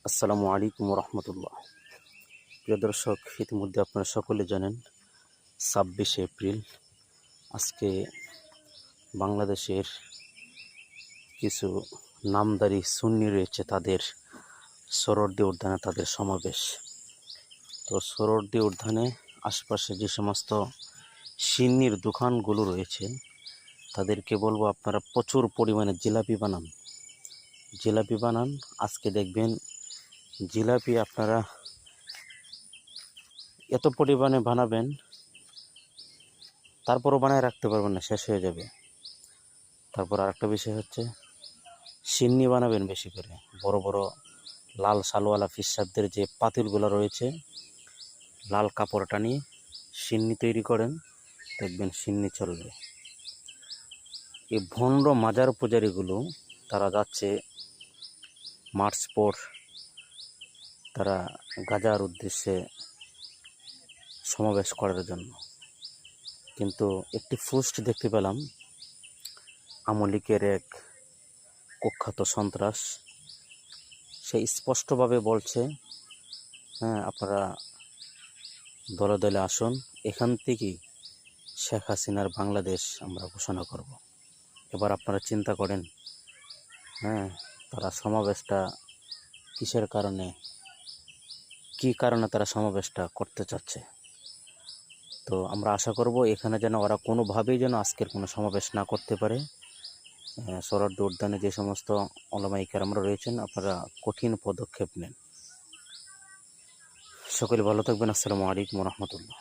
আসসালামু আলাইকুম রহমতুল্লাহ। প্রিয় দর্শক, ইতিমধ্যে আপনারা সকলে জানেন 26শে এপ্রিল আজকে বাংলাদেশের কিছু নামদারি সুন্নি রয়েছে, তাদের সোহরাওয়ার্দী উদ্যানে তাদের সমাবেশ। তো সোহরাওয়ার্দী উদ্যানে আশপাশে যে সমস্ত সিন্নির দোকানগুলো রয়েছে তাদেরকে বলবো, আপনারা প্রচুর পরিমাণে জিলাপি বানান। আজকে দেখবেন জিলাপি আপনারা এত পরিমাণে বানাবেন, তারপরও বানায় রাখতে পারবেন না, শেষ হয়ে যাবে। তারপর আরেকটা বিষয় হচ্ছে, সিন্নি বানাবেন বেশি করে। বড় বড় লাল শালওয়ালা ফিসাবদের যে পাতিলগুলো রয়েছে, লাল কাপড়টা নিয়ে সিন্নি তৈরি করেন, দেখবেন সিন্নি চলবে। এই ভণ্ড মাজার পূজারীগুলো তারা যাচ্ছে মার্চ পর, তারা গাজার উদ্দেশ্যে সমাবেশ করার জন্য। কিন্তু একটি পোস্ট দেখতে পেলাম, আমলিকের এক কুখ্যাত সন্ত্রাস, সে স্পষ্টভাবে বলছে, আপনারা দলে দলে আসুন, এখান থেকেই শেখ হাসিনার বাংলাদেশ আমরা ঘোষণা করব। এবার আপনারা চিন্তা করেন, তারা সমাবেশটা কিসের কারণে, কি কারণে তারা সমাবেশটা করতে চাচ্ছে। তো আমরা আশা করব এখানে যেন ওরা কোনোভাবেই যেন আজকের কোনো সমাবেশ না করতে পারে। সোহরাওয়ার্দী উদ্যানে যে সমস্ত ওলামায়ে কেরামরা রয়েছেন, আপনারা কঠিন পদক্ষেপ নেন। সকলে ভালো থাকবেন। আসসালামু আলাইকুম রহমতুল্লাহ।